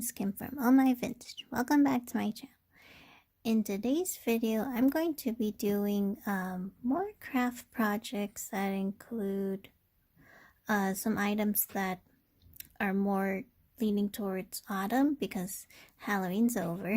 guys, Kim from Oh My Vintage. Welcome back to my channel. In today's video, I'm going to be doing more craft projects that include some items that are more leaning towards autumn because Halloween's over.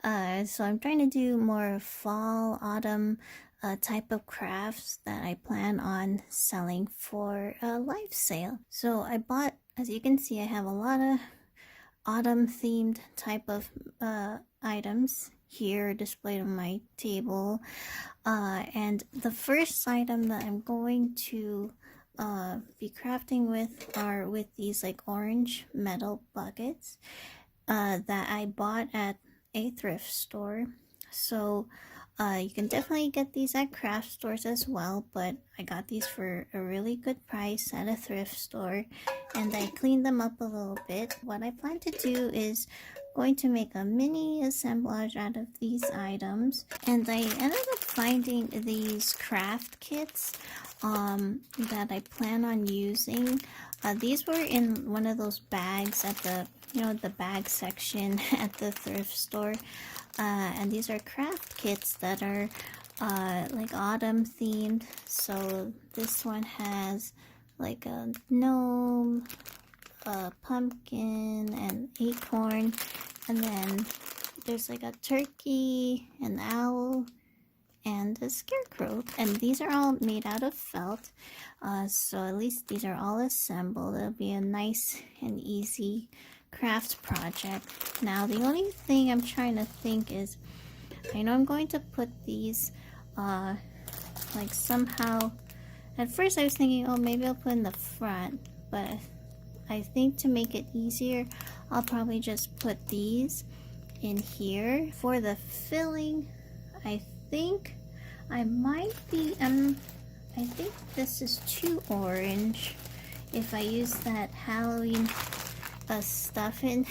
So I'm trying to do more fall, autumn type of crafts that I plan on selling for a live sale. So I bought, as you can see, I have a lot of autumn themed type of items here displayed on my table, and the first item that I'm going to be crafting with are with these like orange metal buckets that I bought at a thrift store. So you can definitely get these at craft stores as well, but I got these for a really good price at a thrift store, and I cleaned them up a little bit. What I plan to do is going to make a mini assemblage out of these items, and I ended up finding these craft kits that I plan on using. These were in one of those bags at the the bag section at the thrift store. And these are craft kits that are like autumn themed. So this one has like a gnome, a pumpkin, and acorn, and then there's like a turkey, an owl, and a scarecrow. And these are all made out of felt, so at least these are all assembled. It'll be a nice and easy craft project. Now the only thing I'm trying to think is, I know I'm going to put these like somehow, at first I was thinking, oh, maybe I'll put in the front, but I think to make it easier, I'll probably just put these in here. For the filling, I think I might be I think this is too orange if I use that Halloween stuffing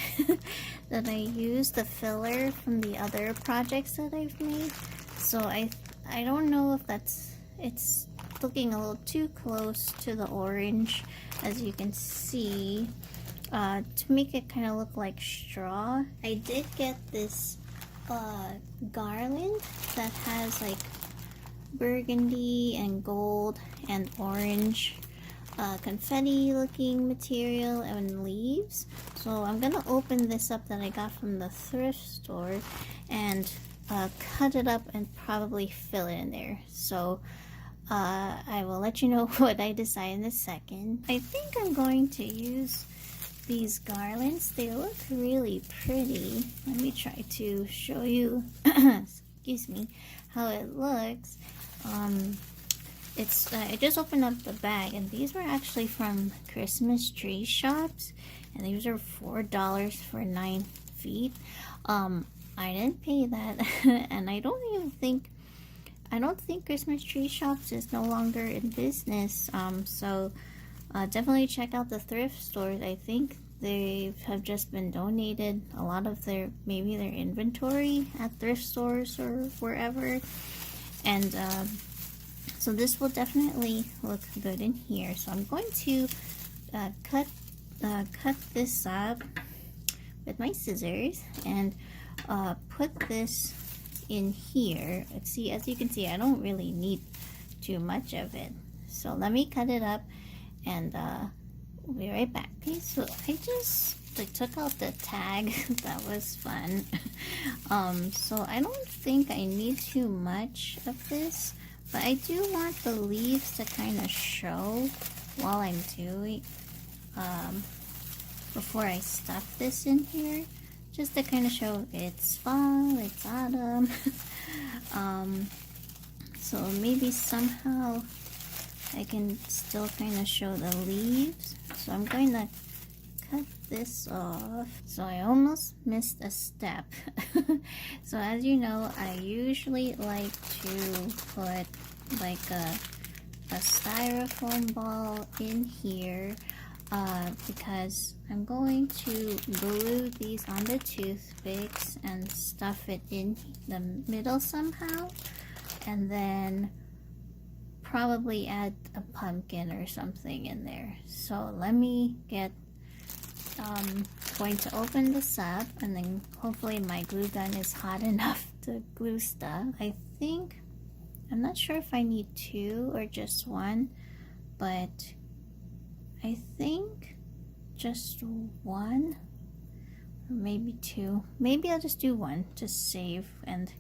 that I used, the filler from the other projects that I've made. So I don't know if it's looking a little too close to the orange, as you can see, to make it kind of look like straw. I did get this garland that has like burgundy and gold and orange confetti looking material and leaves. So I'm gonna open this up that I got from the thrift store and cut it up and probably fill it in there. So I will let you know what I decide in a second. I think I'm going to use these garlands. They look really pretty. Let me try to show you excuse me, how it looks. I just opened up the bag, and these were actually from Christmas tree shops, and these are $4 for 9 feet. I didn't pay that, and I don't think Christmas tree shops is no longer in business. So definitely check out the thrift stores. I think they have just been donated a lot of their inventory at thrift stores or wherever, and so this will definitely look good in here. So I'm going to cut this up with my scissors and put this in here. See, as you can see, I don't really need too much of it. So let me cut it up, and we'll be right back. Okay, so I just took out the tag. That was fun. So I don't think I need too much of this, but I do want the leaves to kind of show while I'm doing, before I stuff this in here, just to kind of show it's fall, it's autumn. So maybe somehow I can still kind of show the leaves. So I'm going to cut this off. So I almost missed a step. So as you know, I usually like to put like a styrofoam ball in here, because I'm going to glue these on the toothpicks and stuff it in the middle somehow, and then probably add a pumpkin or something in there. So let me get going to open this up, and then hopefully my glue gun is hot enough to glue stuff. I'm not sure if I need 2 or just 1, but I think just 1 or maybe 2. Maybe I'll just do 1 to save, and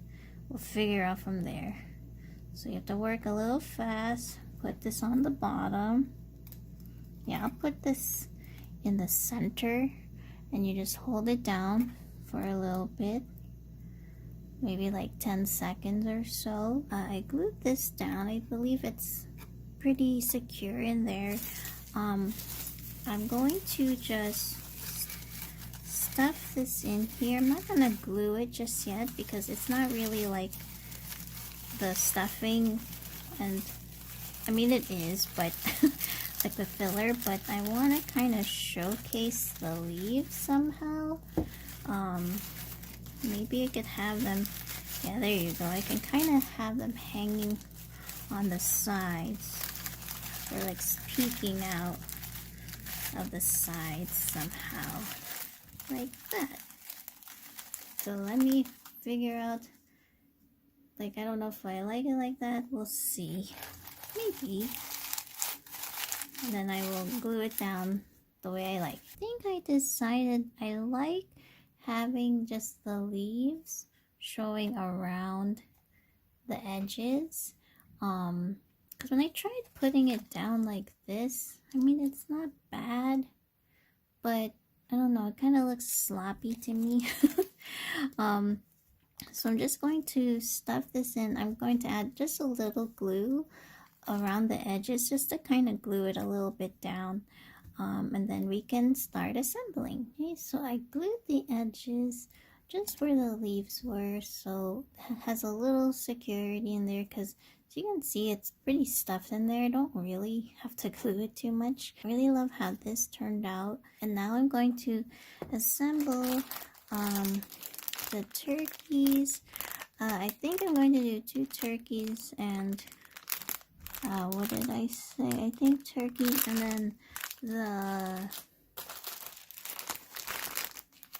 we'll figure out from there. So you have to work a little fast. Put this on the bottom. Yeah, I'll put this in the center, and you just hold it down for a little bit, maybe like 10 seconds or so. I glued this down. I believe it's pretty secure in there. I'm going to just stuff this in here. I'm not gonna glue it just yet because it's not really like the stuffing, and I mean it is, but like the filler, but I want to kind of showcase the leaves somehow. Maybe I could have them, yeah, there you go. I can kind of have them hanging on the sides, or like peeking out of the sides somehow, like that. So let me figure out, like, I don't know if I like it like that. We'll see. Maybe. And then I will glue it down the way I like. I think I decided I like having just the leaves showing around the edges. Because when I tried putting it down like this, I mean, it's not bad, but I don't know, it kind of looks sloppy to me. So I'm just going to stuff this in. I'm going to add just a little glue around the edges just to kind of glue it a little bit down, and then we can start assembling. Okay, so I glued the edges just where the leaves were, so it has a little security in there, because as you can see, it's pretty stuffed in there. I don't really have to glue it too much. I really love how this turned out. And now I'm going to assemble the turkeys. I think I'm going to do 2 turkeys and what did I say? I think turkey, and then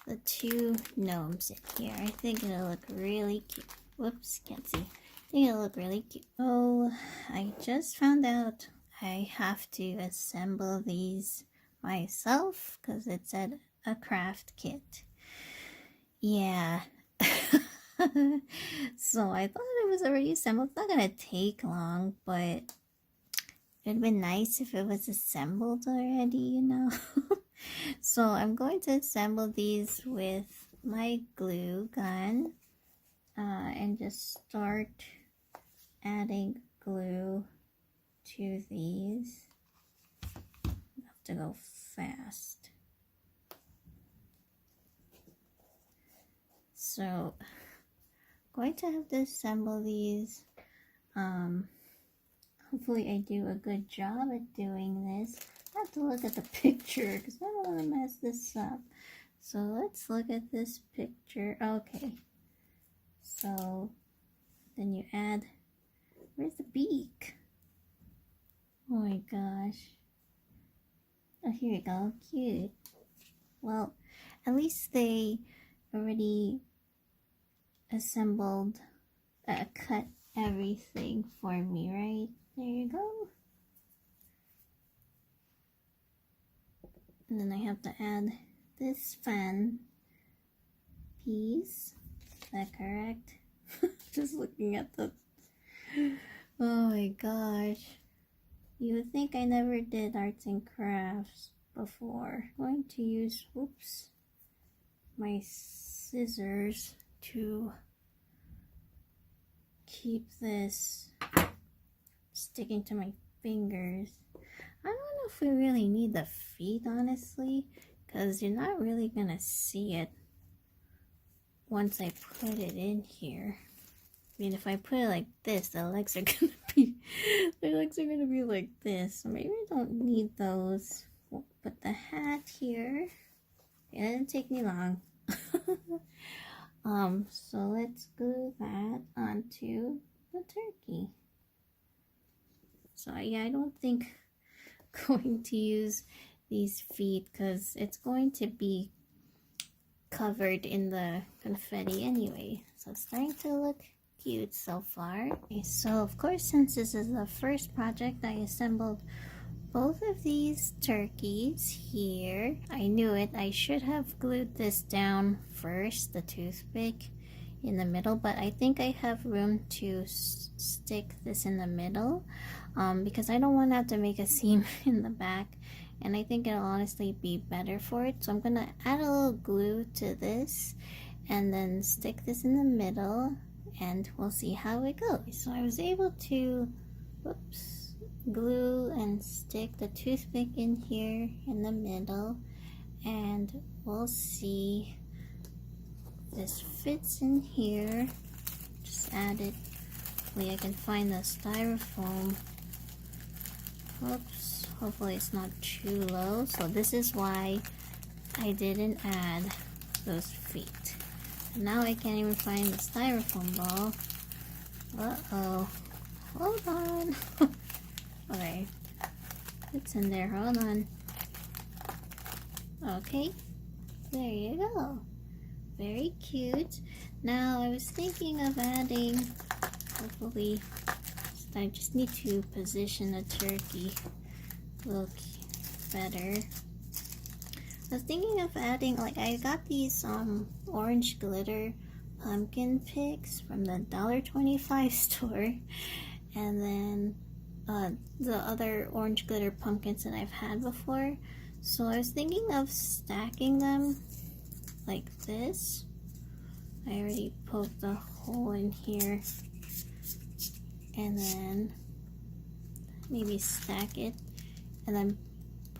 the 2 gnomes in here. I think it'll look really cute. Whoops, can't see. I think it'll look really cute. Oh, I just found out I have to assemble these myself because it said a craft kit. Yeah. So I thought it was already assembled. It's not gonna take long, but it'd been nice if it was assembled already, you know. So I'm going to assemble these with my glue gun, and just start adding glue to these. I have to go fast. So going to have to assemble these. Hopefully I do a good job at doing this. I have to look at the picture because I don't want to mess this up. So let's look at this picture. Okay. So then you add, where's the beak? Oh my gosh. Oh, here we go. Cute. Well, at least they already assembled, cut everything for me, right? There you go. And then I have to add this fan piece. Is that correct? Just looking at the... Oh my gosh. You would think I never did arts and crafts before. I'm going to use, oops, my scissors to keep this sticking to my fingers. I don't know if we really need the feet, honestly, because you're not really gonna see it once I put it in here. I mean, if I put it like this, the legs are gonna be like this. So maybe I don't need those. We'll put the hat here. It didn't take me long. So let's glue that onto the turkey. So yeah, I don't think I'm going to use these feet because it's going to be covered in the confetti anyway. So it's starting to look cute so far. Okay, so of course, since this is the first project, I assembled both of these turkeys here. I knew it. I should have glued this down first, the toothpick in the middle, but I think I have room to stick this in the middle because I don't want to have to make a seam in the back, and I think it'll honestly be better for it. So I'm gonna add a little glue to this and then stick this in the middle, and we'll see how it goes. So I was able to glue and stick the toothpick in here in the middle, and we'll see if this fits in here. Just add it. Hopefully I can find the styrofoam. Whoops, hopefully it's not too low. So this is why I didn't add those feet. And now I can't even find the styrofoam ball. Uh-oh. Hold on. Okay, it's in there. Hold on. Okay, there you go. Very cute. Now I was thinking of adding, hopefully, I just need to position the turkey a little better. I was thinking of adding, like, I got these orange glitter pumpkin picks from the $1.25 store, and then the other orange glitter pumpkins that I've had before. So I was thinking of stacking them like this. I already poked a hole in here, and then maybe stack it and then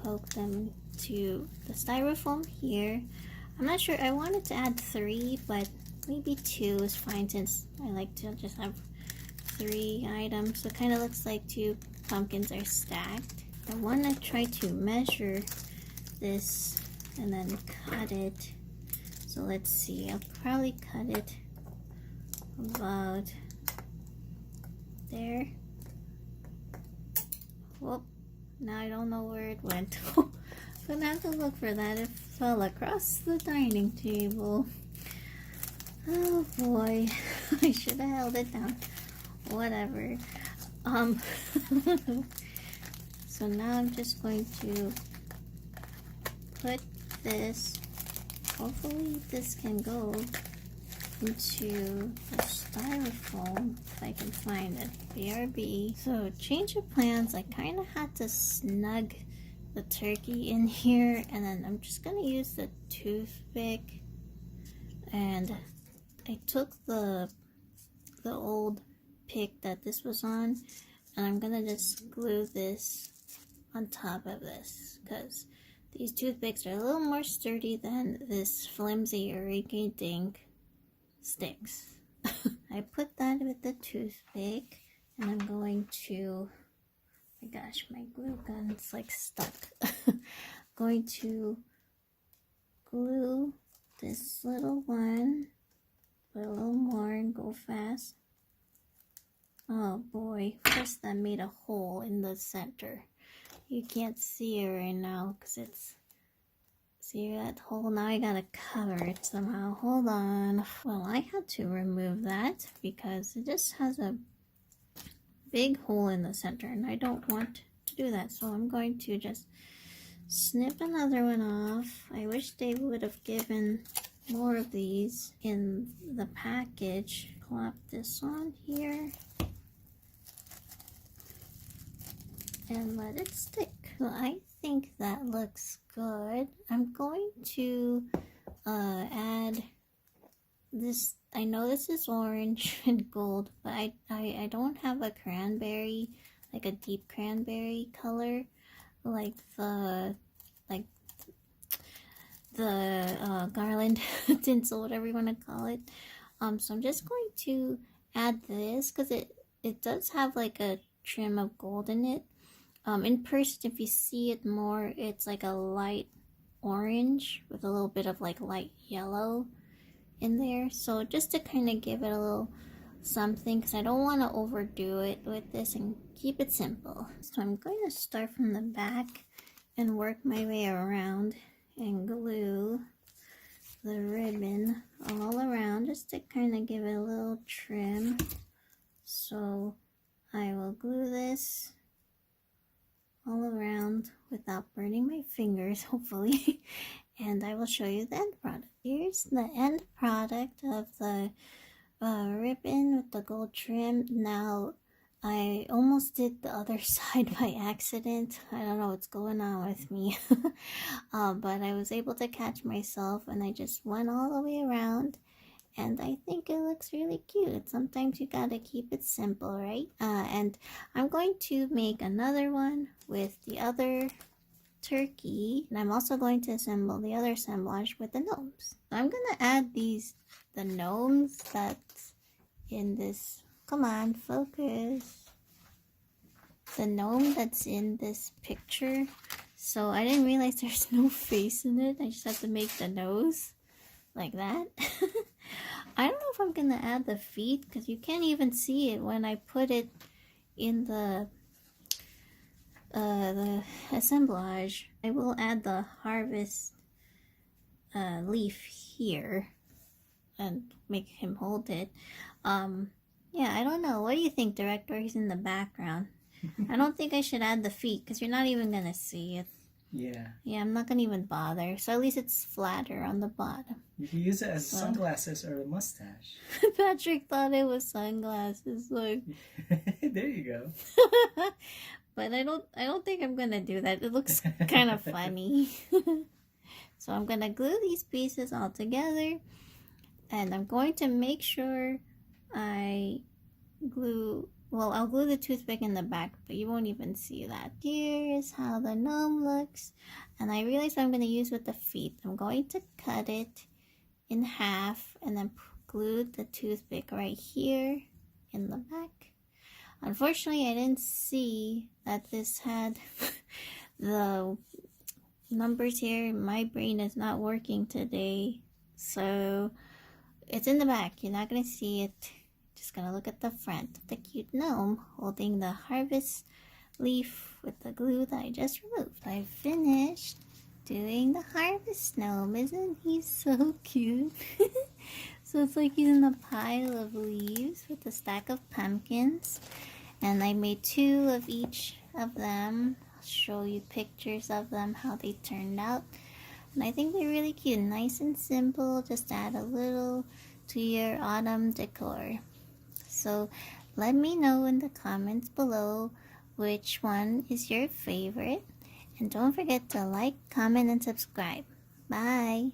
poke them to the styrofoam here. I'm not sure, I wanted to add 3, but maybe 2 is fine since I like to just have 3 items. So it kind of looks like 2 pumpkins are stacked. I want to try to measure this and then cut it. So let's see, I'll probably cut it about there. Whoop, now I don't know where it went. I'm gonna have to look for that. It fell across the dining table. Oh boy, I should have held it down. Whatever. So now I'm just going to put this, hopefully this can go into the styrofoam if I can find it. BRB. So change of plans, I kind of had to snug the turkey in here, and then I'm just gonna use the toothpick, and I took the old pick that this was on, and I'm gonna just glue this on top of this because these toothpicks are a little more sturdy than this flimsy rinky-dink sticks. I put that with the toothpick, and I'm going to, oh my gosh, my glue gun's like stuck. Going to glue this little one, put a little more and go fast. Oh boy, first that made a hole in the center. You can't see it right now because it's, see that hole? Now I gotta cover it somehow. Hold on. Well, I had to remove that because it just has a big hole in the center, and I don't want to do that. So I'm going to just snip another one off. I wish they would have given more of these in the package. Plop this on here and let it stick. So I think that looks good. I'm going to add this. I know this is orange and gold, but I don't have a cranberry, like a deep cranberry color, like the garland tinsel, whatever you want to call it. So I'm just going to add this because it does have like a trim of gold in it. In person, if you see it more, it's like a light orange with a little bit of like light yellow in there. So just to kind of give it a little something, because I don't want to overdo it with this and keep it simple. So I'm going to start from the back and work my way around and glue the ribbon all around just to kind of give it a little trim. So I will glue this all around without burning my fingers, hopefully. And I will show you the end product. Here's the end product of the ribbon with the gold trim. Now, I almost did the other side by accident. I don't know what's going on with me. But I was able to catch myself and I just went all the way around. And I think it looks really cute. Sometimes you gotta keep it simple, right? And I'm going to make another one with the other turkey. And I'm also going to assemble the other assemblage with the gnomes. I'm gonna add the gnomes that's in this. Come on, focus. The gnome that's in this picture. So I didn't realize there's no face in it. I just have to make the nose like that. I don't know if I'm gonna add the feet because you can't even see it when I put it in the assemblage. I will add the harvest leaf here and make him hold it. Yeah, I don't know. What do you think, director? He's in the background. I don't think I should add the feet because you're not even gonna see it. Yeah. Yeah, I'm not gonna even bother. So at least it's flatter on the bottom. You can use it as sunglasses or a mustache. Patrick thought it was sunglasses. Look. There you go. But I don't think I'm gonna do that. It looks kind of funny. So I'm gonna glue these pieces all together, and I'm going to make sure I glue. Well, I'll glue the toothpick in the back, but you won't even see that. Here's how the gnome looks. And I realized what I'm going to use with the feet. I'm going to cut it in half and then glue the toothpick right here in the back. Unfortunately, I didn't see that this had the numbers here. My brain is not working today. So it's in the back. You're not going to see it. Just gonna look at the front of the cute gnome holding the harvest leaf with the glue that I just removed. I finished doing the harvest gnome. Isn't he so cute? So it's like he's in a pile of leaves with a stack of pumpkins. And I made 2 of each of them. I'll show you pictures of them, how they turned out. And I think they're really cute. Nice and simple. Just add a little to your autumn decor. So let me know in the comments below which one is your favorite. And don't forget to like, comment, and subscribe. Bye!